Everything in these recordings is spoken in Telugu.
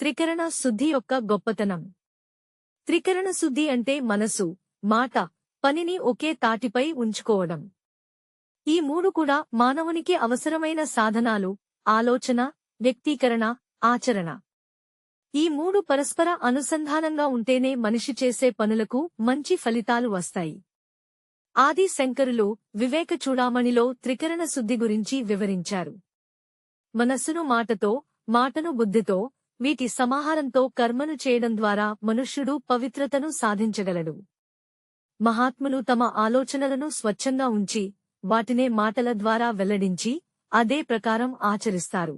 త్రికరణ శుద్ధి యొక్క గొప్పతనం. త్రికరణ శుద్ధి అంటే మనసు, మాట, పనిని ఒకే తాటిపై ఉంచుకోవడం. ఈ మూడు కూడా మానవునికి అవసరమైన సాధనాలు: ఆలోచన, వ్యక్తీకరణ, ఆచరణ. ఈ మూడు పరస్పర అనుసంధానంగా ఉంటేనే మనిషి చేసే పనులకు మంచి ఫలితాలు వస్తాయి. ఆది శంకరులు వివేక చూడామణిలో త్రికరణ శుద్ధి గురించి వివరించారు. మనస్సును మాటతో, మాటను బుద్ధితో, వీటి సమాహారంతో కర్మను చేయడం ద్వారా మనుష్యుడు పవిత్రతను సాధించగలడు. మహాత్ములు తమ ఆలోచనలను స్వచ్ఛంగా ఉంచి, వాటినే మాటల ద్వారా వెల్లడించి, అదే ప్రకారం ఆచరిస్తారు.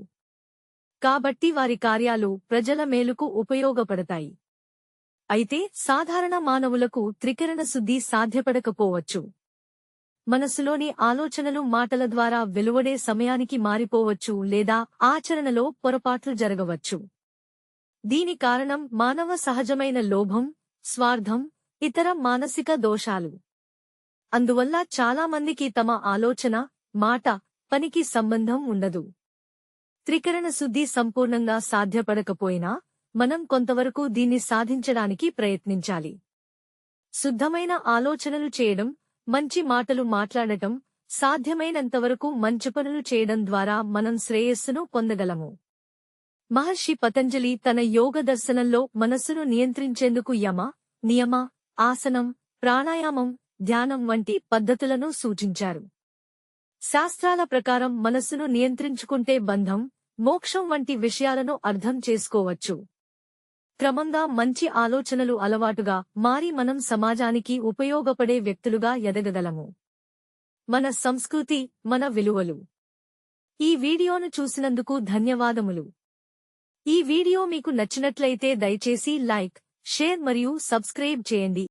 కాబట్టి వారి కార్యాలు ప్రజల మేలుకు ఉపయోగపడతాయి. అయితే సాధారణ మానవులకు త్రికరణ శుద్ధి సాధ్యపడకపోవచ్చు. మనసులోని ఆలోచనలు మాటల ద్వారా వెలువడే సమయానికి మారిపోవచ్చు లేదా ఆచరణలో పొరపాట్లు జరగవచ్చు. దీని కారణం మానవ సహజమైన లోభం, స్వార్థం, ఇతర మానసిక దోషాలు. అందువల్ల చాలామందికి తమ ఆలోచన, మాట, పనికి సంబంధం ఉండదు. త్రికరణ శుద్ధి సంపూర్ణంగా సాధ్యపడకపోయినా మనం కొంతవరకు దీన్ని సాధించడానికి ప్రయత్నించాలి. శుద్ధమైన ఆలోచనలు చేయడం, మంచి మాటలు మాట్లాడటం, సాధ్యమైనంతవరకు మంచి పనులు చేయడం ద్వారా మనం శ్రేయస్సును పొందగలము. మహర్షి పతంజలి తన యోగ దర్శనంలో మనస్సును నియంత్రించేందుకు యమ, నియమ, ఆసనం, ప్రాణాయామం, ధ్యానం వంటి పద్ధతులను సూచించారు. శాస్త్రాల ప్రకారం మనస్సును నియంత్రించుకుంటే బంధం, మోక్షం వంటి విషయాలను అర్థం చేసుకోవచ్చు. క్రమంగా మంచి ఆలోచనలు అలవాటుగా మారి మనం సమాజానికి ఉపయోగపడే వ్యక్తులుగా ఎదగగలము. మన సంస్కృతి, మన విలువలు. ఈ వీడియోను చూసినందుకు ధన్యవాదములు. ఈ వీడియో మీకు నచ్చినట్లయితే దయచేసి లైక్, షేర్ మరియు సబ్స్క్రైబ్ చేయండి.